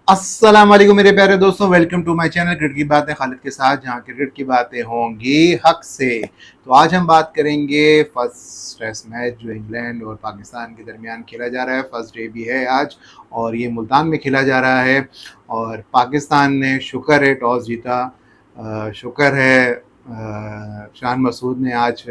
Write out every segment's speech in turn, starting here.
अस्सलाम वालेकुम मेरे प्यारे दोस्तों, welcome to my channel cricket की बातें खालिद के साथ, जहां क्रिकेट की बातें होंगी हक से। तो आज हम बात करेंगे फर्स्ट टेस्ट मैच जो इंग्लैंड और पाकिस्तान के दरमियान खेला जा रहा है। फर्स्ट डे भी है आज और ये मुल्तान में खेला जा रहा है। और पाकिस्तान ने शुक्र है टॉस जीता। शुक्र है शान मसूद ने आज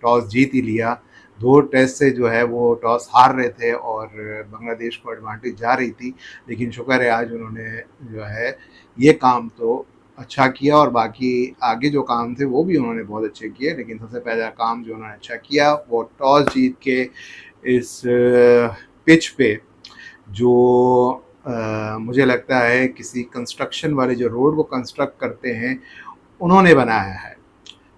टॉस जीत ही लिया। 2 टेस्ट से जो है वो टॉस हार रहे थे और बांग्लादेश को एडवांटेज जा रही थी, लेकिन शुक्र है आज उन्होंने जो है ये काम तो अच्छा किया और बाकी आगे जो काम थे वो भी उन्होंने बहुत अच्छे किए। लेकिन सबसे पहला काम जो उन्होंने अच्छा किया वो टॉस जीत के इस पिच पे जो मुझे लगता है किसी कंस्ट्रक्शन वाले जो रोड को कंस्ट्रक्ट करते हैं उन्होंने बनाया है,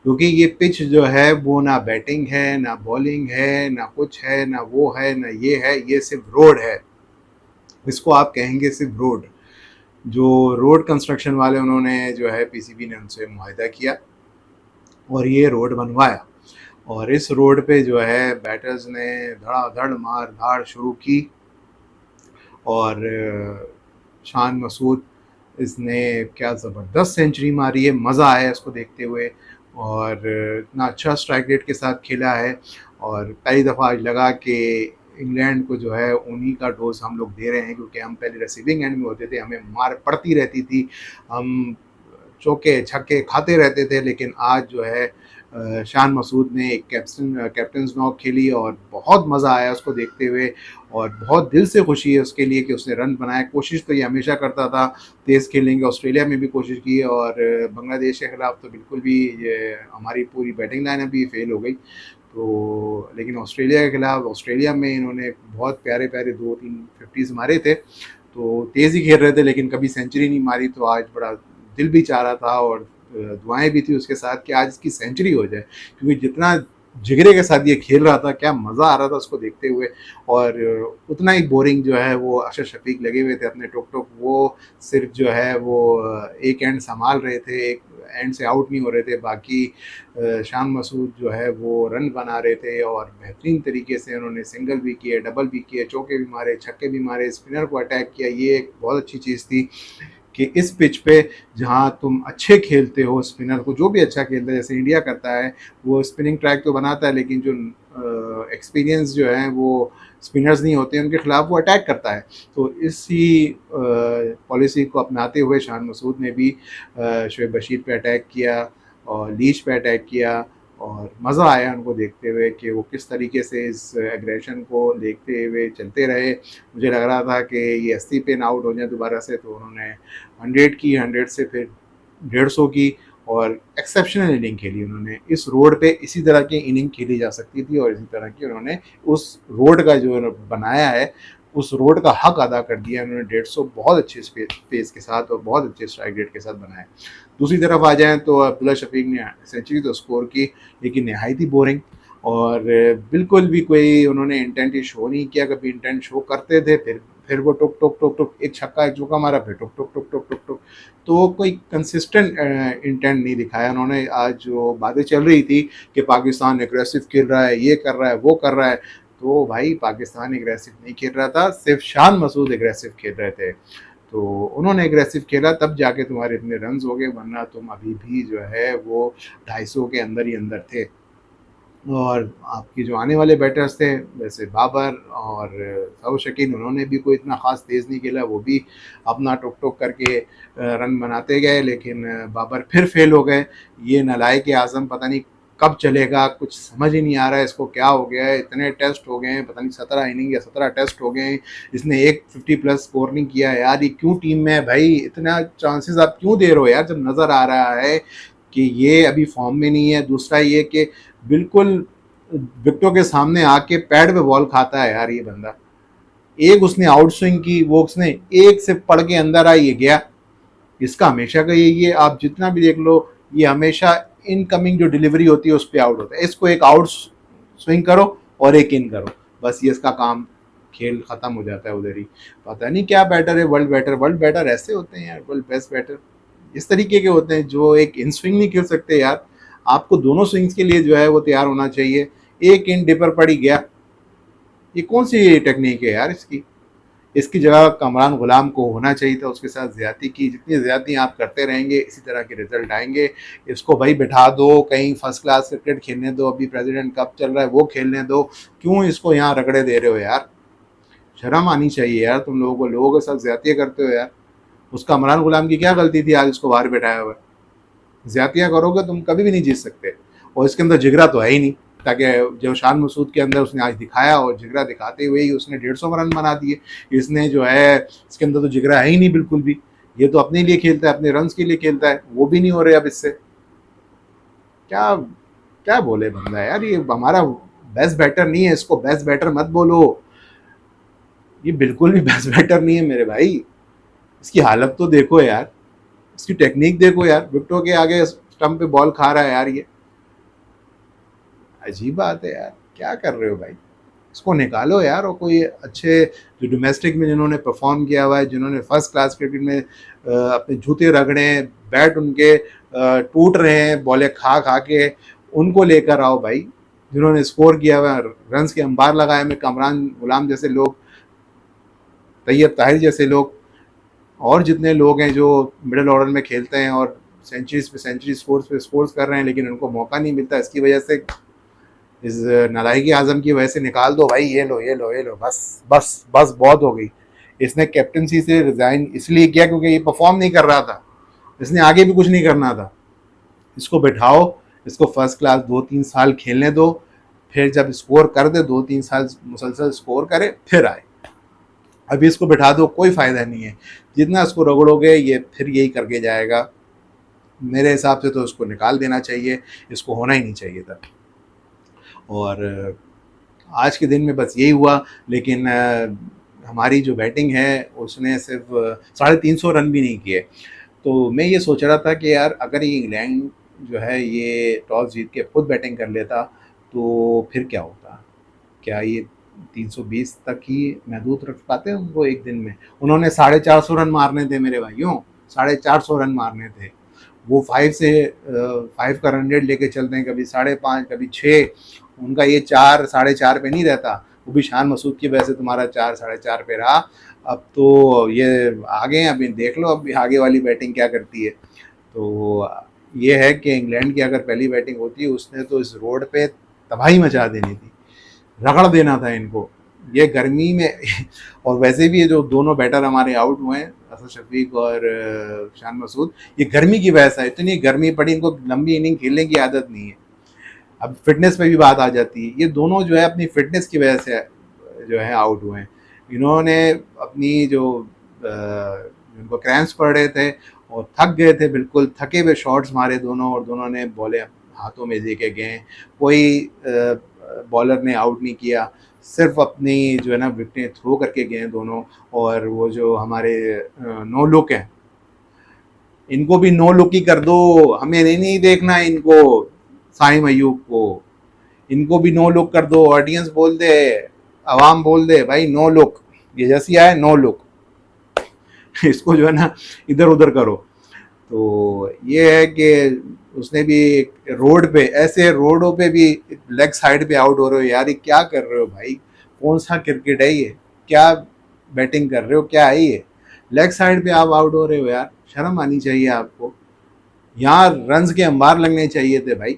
क्योंकि ये पिच जो है वो ना बैटिंग है ना बॉलिंग है ना कुछ है ना वो है ना ये है, ये सिर्फ रोड है। इसको आप कहेंगे सिर्फ रोड। जो रोड कंस्ट्रक्शन वाले उन्होंने जो है पीसीबी ने उनसे मुआहदा किया और ये रोड बनवाया। और इस रोड पे जो है बैटर्स ने धड़ाधड़ मार धाड़ शुरू की और शान मसूद इसने क्या ज़बरदस्त सेंचुरी मारी है, मज़ा आया इसको देखते हुए। और इतना अच्छा स्ट्राइक रेट के साथ खेला है और पहली दफ़ा आज लगा कि इंग्लैंड को जो है उन्हीं का डोज हम लोग दे रहे हैं, क्योंकि हम पहले रिसीविंग एंड में होते थे, हमें मार पड़ती रहती थी, हम चौके छक्के खाते रहते थे। लेकिन आज जो है शान मसूद ने एक कैप्टन्स नॉक खेली और बहुत मज़ा आया उसको देखते हुए और बहुत दिल से खुशी है उसके लिए कि उसने रन बनाया। कोशिश तो ये हमेशा करता था, तेज़ खेलेंगे, ऑस्ट्रेलिया में भी कोशिश की और बांग्लादेश के ख़िलाफ़ तो बिल्कुल भी ये हमारी पूरी बैटिंग लाइनअप भी फेल हो गई। तो लेकिन ऑस्ट्रेलिया के खिलाफ ऑस्ट्रेलिया में इन्होंने बहुत प्यारे प्यारे 2-3 फिफ्टीज़ मारे थे, तो तेज़ ही खेल रहे थे लेकिन कभी सेंचुरी नहीं मारी। तो आज बड़ा दिल भी चाह रहा था और दुआएं भी थी उसके साथ कि आज इसकी सेंचुरी हो जाए, क्योंकि जितना जिगरे के साथ ये खेल रहा था क्या मज़ा आ रहा था उसको देखते हुए। और उतना ही बोरिंग जो है वो अशर शफीक लगे हुए थे अपने टुक टुक, वो सिर्फ जो है वो एक एंड संभाल रहे थे, एक एंड से आउट नहीं हो रहे थे। बाकी शान मसूद जो है वो रन बना रहे थे और बेहतरीन तरीके से उन्होंने सिंगल भी किए, डबल भी किए, चौके भी मारे, छक्के भी मारे, स्पिनर को अटैक किया। ये एक बहुत अच्छी चीज़ थी कि इस पिच पे जहाँ तुम अच्छे खेलते हो, स्पिनर को जो भी अच्छा खेलता है जैसे इंडिया करता है, वो स्पिनिंग ट्रैक तो बनाता है, लेकिन जो एक्सपीरियंस जो है वो स्पिनर्स नहीं होते, उनके खिलाफ वो अटैक करता है। तो इसी पॉलिसी को अपनाते हुए शान मसूद ने भी शोएब बशीर पे अटैक किया और लीच पे अटैक किया और मज़ा आया उनको देखते हुए कि वो किस तरीके से इस एग्रेशन को देखते हुए चलते रहे। मुझे लग रहा था कि ये 80 पे ना आउट हो जाए दोबारा से, तो उन्होंने 100 की, 100 से फिर 150 की और एक्सेप्शनल इनिंग खेली उन्होंने। इस रोड पे इसी तरह की इनिंग खेली जा सकती थी और इसी तरह की उन्होंने उस रोड का जो बनाया है उस रोड का हक अदा कर दिया उन्होंने। 150 बहुत अच्छे पेस के साथ और बहुत अच्छे स्ट्राइक रेट के साथ बनाए। दूसरी तरफ आ जाएं तो अब्दुल्ला शफीक ने सेंचुरी तो स्कोर की, लेकिन नहायत ही बोरिंग और बिल्कुल भी कोई उन्होंने इंटेंट ही शो नहीं किया। कभी इंटेंट शो करते थे, फिर वो टुक टुक टुक टुक एक छक्का एक चौका मारा, फिर टुक टुक टुक टुक टुक टुक। तो कोई कंसिस्टेंट इंटेंट नहीं दिखाया उन्होंने। आज जो बातें चल रही थी कि पाकिस्तान एग्रेसिव खेल रहा है, ये कर रहा है, वो कर रहा है, तो भाई पाकिस्तान एग्रेसिव नहीं खेल रहा था, सिर्फ शान मसूद एग्रेसिव खेल रहे थे। तो उन्होंने एग्रेसिव खेला तब जाके तुम्हारे इतने रन्स हो गए, वरना तुम अभी भी जो है वो 250 के अंदर ही अंदर थे। और आपके जो आने वाले बैटर्स थे जैसे बाबर और सऊद शकीन, उन्होंने भी कोई इतना ख़ास तेज़ नहीं खेला, वो भी अपना टुक टुक करके रन बनाते गए, लेकिन बाबर फिर फेल हो गए। ये नालायक आज़म पता नहीं कब चलेगा, कुछ समझ ही नहीं आ रहा है इसको क्या हो गया है। इतने टेस्ट हो गए हैं, पता नहीं 17 इनिंग या 17 टेस्ट हो गए हैं, इसने एक 50 प्लस स्कोर नहीं किया है। यार ये क्यों टीम में है भाई, इतना चांसेस आप क्यों दे रहे हो यार, जब नज़र आ रहा है कि ये अभी फॉर्म में नहीं है। दूसरा ये कि बिल्कुल विकेटों के सामने आके पैड पे बॉल खाता है यार ये बंदा। एक उसने आउट स्विंग की, वो उसने एक से पड़ के अंदर आई, ये गया। इसका हमेशा का ये आप जितना भी देख लो, ये हमेशा इनकमिंग जो डिलीवरी होती है उस पर आउट होता है। इसको एक आउट स्विंग करो और एक इन करो, बस ये इसका काम, खेल खत्म हो जाता है उधर ही। पता नहीं क्या बैटर है, वर्ल्ड बैटर ऐसे होते हैं यार, वर्ल्ड बेस्ट बैटर इस तरीके के होते हैं जो एक इन स्विंग नहीं खेल सकते यार। आपको दोनों स्विंग्स के लिए जो है वो तैयार होना चाहिए। एक इन डिपर पड़ी गया, ये कौन सी टेक्निक है यार इसकी। इसकी जगह कमरान गुलाम को होना चाहिए था, उसके साथ ज़्यादती की। जितनी ज़्यादती आप करते रहेंगे इसी तरह के रिजल्ट आएंगे। इसको भाई बिठा दो कहीं, फर्स्ट क्लास क्रिकेट खेलने दो, अभी प्रेसिडेंट कप चल रहा है वो खेलने दो, क्यों इसको यहाँ रगड़े दे रहे हो यार? शर्म आनी चाहिए यार तुम लोगों को, लोगों के साथ ज़्यादतियाँ करते हो यार। उस कमरान गुलाम की क्या गलती थी आज उसको बाहर बिठाया हुआ है? ज़्यादतियाँ करोगे तुम कभी भी नहीं जीत सकते। और इसके अंदर जिगरा तो है ही नहीं, ताकि जो शान मसूद के अंदर उसने आज दिखाया, और जिगरा दिखाते हुए ही उसने 150 रन बना दिए। इसने जो है, इसके अंदर तो जिगरा है ही नहीं बिल्कुल भी। ये तो अपने लिए खेलता है, अपने रन्स के लिए खेलता है, वो भी नहीं हो रहे अब इससे। क्या क्या बोले बंदा यार, ये हमारा बेस्ट बैटर नहीं है, इसको बेस्ट बैटर मत बोलो। ये बिल्कुल भी बेस्ट बैटर नहीं है मेरे भाई। इसकी हालत तो देखो यार, इसकी टेक्निक देखो यार, विकेटों के आगे स्टंप पे बॉल खा रहा है यार। ये अजीब बात है यार, क्या कर रहे हो भाई? इसको निकालो यार। और कोई अच्छे जो डोमेस्टिक में जिन्होंने परफॉर्म किया हुआ है, जिन्होंने फर्स्ट क्लास क्रिकेट में अपने जूते रगड़े हैं, बैट उनके टूट रहे हैं बॉलें खा खा के, उनको लेकर आओ भाई। जिन्होंने स्कोर किया हुआ है, रन्स के अंबार लगाए में, कमरान गुलाम जैसे लोग, तैयब ताहिर जैसे लोग, और जितने लोग हैं जो मिडिल ऑर्डर में खेलते हैं और सेंचुरीज पे सेंचुरी, स्कोर्स पे स्कोर्स कर रहे हैं, लेकिन उनको मौका नहीं मिलता। इसकी वजह से, इस नालायकी आजम की वजह से निकाल दो भाई। ये लो ये लो ये लो, बस बस बस बहुत हो गई। इसने कैप्टनसी से रिजाइन इसलिए किया क्योंकि ये परफॉर्म नहीं कर रहा था, इसने आगे भी कुछ नहीं करना था। इसको बैठाओ, इसको फर्स्ट क्लास 2-3 साल खेलने दो, फिर जब स्कोर कर दे, 2-3 साल मुसलसल स्कोर करे, फिर आए। अभी इसको बैठा दो, कोई फ़ायदा नहीं है। जितना इसको रगड़ोगे ये फिर यही करके जाएगा। मेरे हिसाब से तो इसको निकाल देना चाहिए, इसको होना ही नहीं चाहिए था। और आज के दिन में बस यही हुआ। लेकिन हमारी जो बैटिंग है उसने सिर्फ 350 रन भी नहीं किए। तो मैं ये सोच रहा था कि यार अगर ये इंग्लैंड जो है ये टॉस जीत के खुद बैटिंग कर लेता तो फिर क्या होता? क्या ये 320 तक ही महदूद रख पाते उनको एक दिन में? उन्होंने 450 रन मारने थे मेरे भाइयों, 450 रन मारने थे। वो 5 का रन रेट लेके चलते हैं, कभी 5.5 कभी 6। उनका ये 4 4.5 पे नहीं रहता, वो भी शान मसूद की वजह से तुम्हारा 4 4.5 पे रहा। अब तो ये आगे हैं, अभी देख लो अब आगे वाली बैटिंग क्या करती है। तो ये है कि इंग्लैंड की अगर पहली बैटिंग होती, उसने तो इस रोड पे तबाही मचा देनी थी, रगड़ देना था इनको ये गर्मी में। और वैसे भी ये जो दोनों बैटर हमारे आउट हुए हैं, असद शफीक और शान मसूद, ये गर्मी की वजह से, इतनी गर्मी पड़ी, इनको लंबी इनिंग खेलने की आदत नहीं है। अब फिटनेस पे भी बात आ जाती है, ये दोनों जो है अपनी फिटनेस की वजह से जो है आउट हुए हैं। इन्होंने अपनी जो उनको क्रैम्प्स पड़ रहे थे और थक गए थे, बिल्कुल थके हुए शॉट्स मारे दोनों, और दोनों ने बॉलें हाथों में दे के गए। कोई बॉलर ने आउट नहीं किया, सिर्फ अपनी जो है ना विकेटें थ्रो करके गए दोनों। और वो जो हमारे नो लुक हैं, इनको भी नो लुक ही कर दो, हमें नहीं देखना इनको, साइम अयूब को, इनको भी नो लुक कर दो। ऑडियंस बोल दे, आवाम बोल दे भाई नो लुक, ये जैसी आए नो लुक। इसको जो है ना इधर उधर करो। तो ये है कि उसने भी रोड पे, ऐसे रोडों पे भी लेग साइड पे आउट हो रहे हो यार, ये क्या कर रहे हो भाई? कौन सा क्रिकेट है ये? क्या बैटिंग कर रहे हो? क्या है ये? लेग साइड पे आप आउट हो रहे हो यार, शर्म आनी चाहिए आपको। यहाँ रन्स के अंबार लगने चाहिए थे भाई,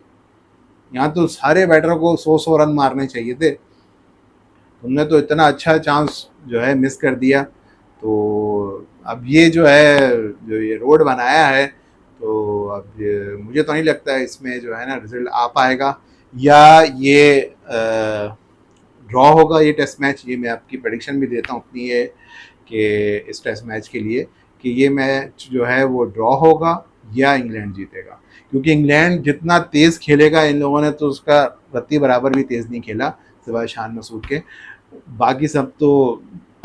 यहाँ तो सारे बैटरों को 100 रन मारने चाहिए थे। तुमने तो इतना अच्छा चांस जो है मिस कर दिया। तो अब ये जो है, जो ये रोड बनाया है, तो अब मुझे तो नहीं लगता है इसमें जो है ना रिजल्ट आ पाएगा, या ये ड्रॉ होगा ये टेस्ट मैच। ये मैं आपकी प्रेडिक्शन भी देता हूँ अपनी है कि इस टेस्ट मैच के लिए, कि ये मैच जो है वो ड्रॉ होगा या इंग्लैंड जीतेगा। क्योंकि इंग्लैंड जितना तेज़ खेलेगा, इन लोगों ने तो उसका रत्ती बराबर भी तेज़ नहीं खेला सिवाय शान मसूद के, बाकी सब तो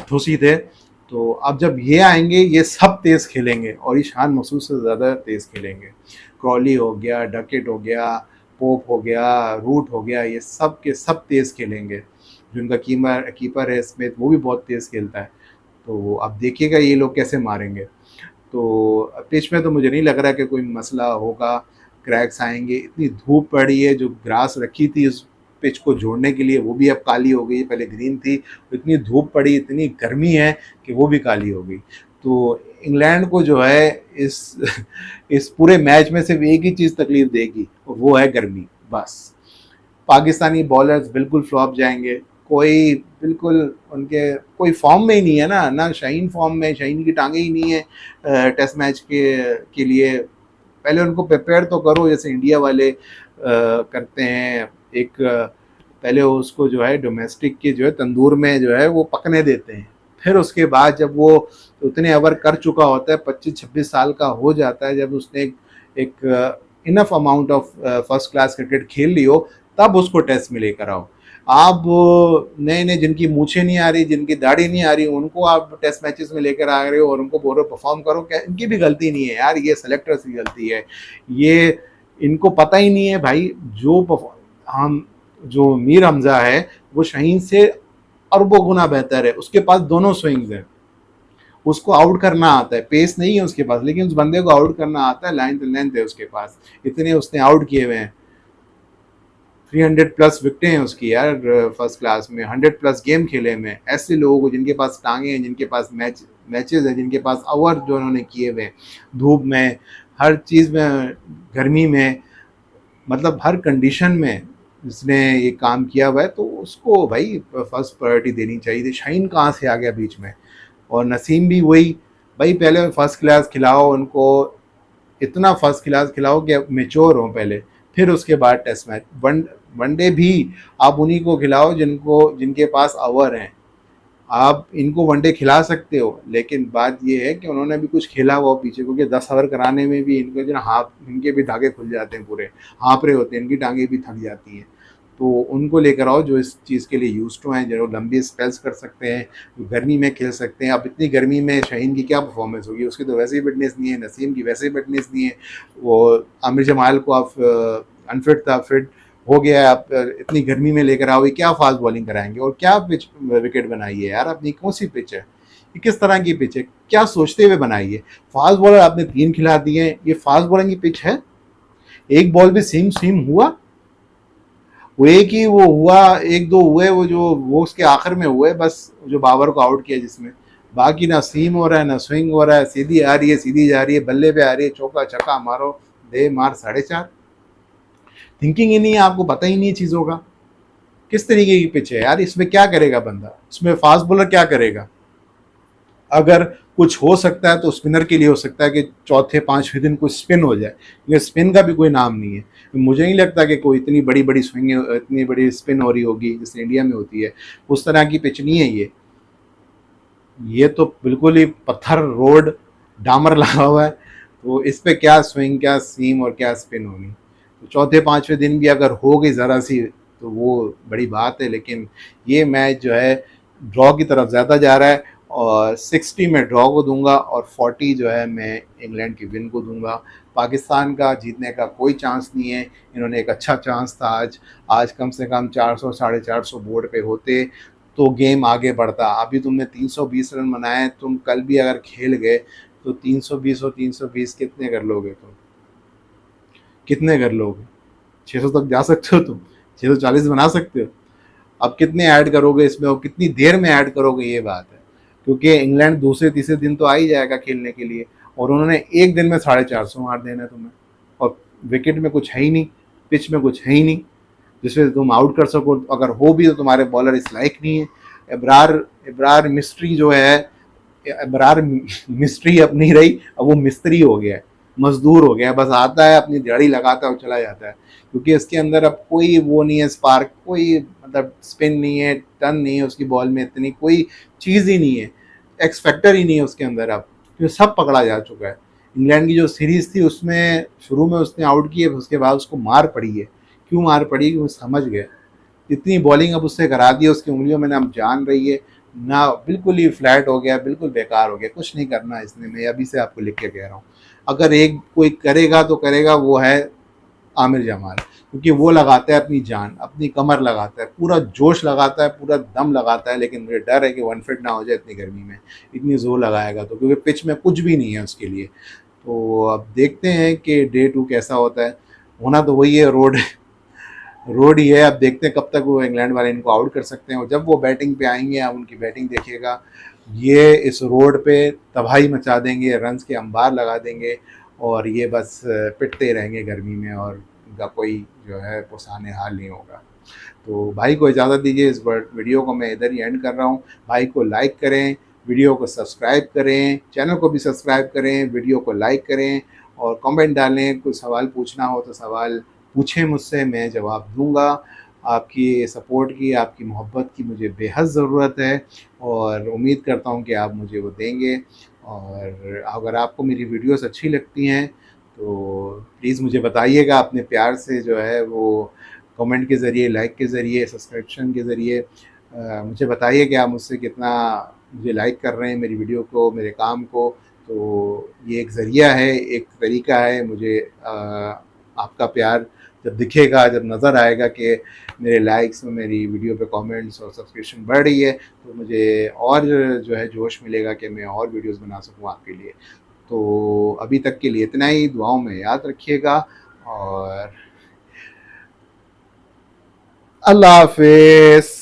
ठुसी थे। तो अब जब ये आएंगे ये सब तेज़ खेलेंगे, और ये शान मसूद से ज़्यादा तेज़ खेलेंगे। क्रॉली हो गया, डकेट हो गया, पोप हो गया, रूट हो गया, ये सब के सब तेज़ खेलेंगे। जो उनका कीपर है स्मिथ, वो भी बहुत तेज़ खेलता है। तो अब देखिएगा ये लोग कैसे मारेंगे। तो पिच में तो मुझे नहीं लग रहा कि कोई मसला होगा, क्रैक्स आएंगे। इतनी धूप पड़ी है, जो ग्रास रखी थी पिच को जोड़ने के लिए, वो भी अब काली हो गई। पहले ग्रीन थी, इतनी धूप पड़ी, इतनी गर्मी है कि वो भी काली हो गई। तो इंग्लैंड को जो है इस इस पूरे मैच में सिर्फ एक ही चीज़ तकलीफ देगी और वो है गर्मी, बस। पाकिस्तानी बॉलर्स बिल्कुल फ्लॉप जाएंगे। कोई बिल्कुल उनके कोई फॉर्म में ही नहीं है ना शाहीन फॉर्म में, शाहीन की टांगे ही नहीं है टेस्ट मैच के लिए। पहले उनको प्रिपेयर तो करो जैसे इंडिया वाले करते हैं। एक पहले उसको जो है डोमेस्टिक के जो है तंदूर में जो है वो पकने देते हैं, फिर उसके बाद जब वो उतने ओवर कर चुका होता है, 25-26 साल का हो जाता है, जब उसने एक enough amount of first class cricket खेल ली हो, तब उसको टेस्ट में लेकर आओ। आप नए नए जिनकी मूछें नहीं आ रही, जिनकी दाढ़ी नहीं आ रही, उनको आप टेस्ट मैचेस में लेकर आ रहे हो और उनको बोल रहे हो परफॉर्म करो। क्या इनकी भी गलती नहीं है यार, ये सेलेक्टर्स की गलती है। ये इनको पता ही नहीं है भाई, हम जो मीर हमजा है वो शाहीन से अरबों गुना बेहतर है। उसके पास दोनों स्विंग्स हैं, उसको आउट करना आता है। पेस नहीं है उसके पास, लेकिन उस बंदे को आउट करना आता है। लेंथ है उसके पास, इतने उसने आउट किए हुए हैं। 300 प्लस विकटें हैं उसकी यार फर्स्ट क्लास में, 100 प्लस गेम खेले में। ऐसे लोगों को जिनके पास टांगे हैं, जिनके पास मैचेस हैं, जिनके पास ओवर जो उन्होंने किए हुए, धूप में, हर चीज़ में, गर्मी में, मतलब हर कंडीशन में जिसने ये काम किया हुआ है, तो उसको भाई फर्स्ट प्रायोरिटी देनी चाहिए थी। शाहीन कहाँ से आ गया बीच में? और नसीम भी वही भाई, पहले फर्स्ट क्लास खिलाओ उनको, इतना फर्स्ट क्लास खिलाओ कि मेच्योर हो पहले, फिर उसके बाद टेस्ट मैच। वनडे भी आप उन्हीं को खिलाओ जिनके पास ओवर हैं। आप इनको वनडे खिला सकते हो, लेकिन बात ये है कि उन्होंने भी कुछ खेला हुआ पीछे, क्योंकि 10 ओवर कराने में भी इनको जो हाफ, इनके भी धागे खुल जाते हैं, पूरे हाँप रहे होते हैं, इनकी टांगे भी थक जाती हैं। तो उनको लेकर आओ जो इस चीज़ के लिए यूज टू हैं, जो लंबी स्पेल्स कर सकते हैं, गर्मी में खेल सकते हैं। अब इतनी गर्मी में शाहीन की क्या परफॉर्मेंस होगी? उसकी तो वैसे ही फिटनेस नहीं है, नसीम की वैसे ही फिटनेस नहीं है। वो आमिर जमाल को आप अनफिट था, फिट हो गया है, आप इतनी गर्मी में लेकर आओगे, क्या फास्ट बॉलिंग कराएंगे? और क्या पिच विकेट बनाई है यार अपनी? कौन सी पिच है ये? किस तरह की पिच है? क्या सोचते हुए बनाई है? फास्ट बॉलर आपने 3 खिला दिए हैं, ये फास्ट बॉलिंग की पिच है? एक बॉल भी सीम हुआ? वो एक ही वो हुआ, एक दो हुए वो उसके आखिर में हुए बस, जो बाबर को आउट किया जिसमें। बाकी ना सीम हो रहा है, ना स्विंग हो रहा है, सीधी आ रही है, सीधी जा रही है, बल्ले पे आ रही है, चौका छक्का मारो, दे मार 4.5। थिंकिंग ही नहीं है, आपको पता ही नहीं है चीज़ों का। किस तरीके की पिच है यार? इसमें क्या करेगा बंदा? इसमें फास्ट बॉलर क्या करेगा? अगर कुछ हो सकता है तो स्पिनर के लिए हो सकता है कि चौथे 5वें दिन कुछ स्पिन हो जाए, ये स्पिन का भी कोई नाम नहीं है। मुझे नहीं लगता कि कोई इतनी बड़ी बड़ी स्विंग, इतनी बड़ी स्पिन हो रही होगी जैसे इंडिया में होती है। उस तरह की पिच नहीं है ये तो बिल्कुल ही पत्थर रोड डामर लगा हुआ है। तो इस पे क्या स्विंग, क्या सीम और क्या स्पिन होनी? तो चौथे 5वें दिन भी अगर हो गई ज़रा सी तो वो बड़ी बात है। लेकिन ये मैच जो है ड्रॉ की तरफ ज़्यादा जा रहा है, और 60 में ड्रॉ को दूंगा और 40 जो है मैं इंग्लैंड की विन को दूंगा। पाकिस्तान का जीतने का कोई चांस नहीं है। इन्होंने एक अच्छा चांस था आज कम से कम 400 450 बोर्ड पे होते तो गेम आगे बढ़ता। अभी तुमने 320 रन बनाए, तुम कल भी अगर खेल गए तो 320 और 320 कितने कर लोगे तुम? कितने कर लोगे? 600 तक जा सकते हो तुम, 640 बना सकते हो। अब कितने ऐड करोगे इसमें और कितनी देर में ऐड करोगे, ये बात है। क्योंकि इंग्लैंड दूसरे तीसरे दिन तो आ ही जाएगा खेलने के लिए, और उन्होंने एक दिन में 450 मार देना है तुम्हें, और विकेट में कुछ है ही नहीं, पिच में कुछ है ही नहीं जिससे तुम आउट कर सको। अगर हो भी तो तुम्हारे बॉलर इस लायक नहीं है। इब्रार इब्रार मिस्ट्री जो है, इब्रार मिस्ट्री अपनी रही, अब वो मिस्त्री हो गया है, मजदूर हो गया है। बस आता है, अपनी दिहाड़ी लगाता है और चला जाता है, क्योंकि इसके अंदर अब कोई वो नहीं है, स्पार्क, कोई मतलब स्पिन नहीं है, टर्न नहीं है उसकी बॉल में, इतनी कोई चीज़ ही नहीं है, एक्स फैक्टर ही नहीं है उसके अंदर अब, क्योंकि सब पकड़ा जा चुका है। इंग्लैंड की जो सीरीज़ थी उसमें शुरू में उसने आउट किए, उसके बाद उसको मार पड़ी है। क्यों मार पड़ी? वो समझ गया। इतनी बॉलिंग अब उससे करा दी है, उसकी उंगलियों में ना अब जान रही है ना, बिल्कुल ही फ्लैट हो गया, बिल्कुल बेकार हो गया, कुछ नहीं करना इसने। मैं अभी से आपको लिख के कह रहा हूँ, अगर एक कोई करेगा तो करेगा, वो है आमिर जमाल, क्योंकि वो लगाता है अपनी जान, अपनी कमर लगाता है, पूरा जोश लगाता है, पूरा दम लगाता है। लेकिन मुझे डर है कि वन फिट ना हो जाए इतनी गर्मी में, इतनी जोर लगाएगा तो, क्योंकि पिच में कुछ भी नहीं है उसके लिए। तो अब देखते हैं कि डे 2 कैसा होता है। होना तो वही है, रोड रोड ही है। अब देखते हैं कब तक वो इंग्लैंड वाले इनको आउट कर सकते हैं, और जब वो बैटिंग पे आएंगे आप उनकी बैटिंग देखिएगा, ये इस रोड पे तबाही मचा देंगे, रन्स के अंबार लगा देंगे, और ये बस पिटते रहेंगे गर्मी में, और उनका कोई जो है पुसाने हाल नहीं होगा। तो भाई को इजाज़त दीजिए, इस वीडियो को मैं इधर ही एंड कर रहा हूँ। भाई को लाइक करें, वीडियो को सब्सक्राइब करें, चैनल को भी सब्सक्राइब करें, वीडियो को लाइक करें और कमेंट डालें। कुछ सवाल पूछना हो तो सवाल पूछें मुझसे, मैं जवाब दूंगा। आपकी सपोर्ट की, आपकी मोहब्बत की मुझे बेहद ज़रूरत है, और उम्मीद करता हूँ कि आप मुझे वो देंगे। और अगर आपको मेरी वीडियोस अच्छी लगती हैं तो प्लीज़ मुझे बताइएगा, अपने प्यार से जो है वो कमेंट के ज़रिए, लाइक के ज़रिए, सब्सक्रिप्शन के ज़रिए मुझे बताइए कि आप मुझसे कितना मुझे लाइक कर रहे हैं, मेरी वीडियो को, मेरे काम को। तो ये एक ज़रिया है, एक तरीका है मुझे आपका प्यार जब दिखेगा, जब नज़र आएगा कि मेरे लाइक्स में, मेरी वीडियो पे कमेंट्स और सब्सक्रिप्शन बढ़ रही है, तो मुझे और जो है जोश मिलेगा कि मैं और वीडियोस बना सकूँ आपके लिए। तो अभी तक के लिए इतना ही, दुआओं में याद रखिएगा, और अल्लाह हाफिज़।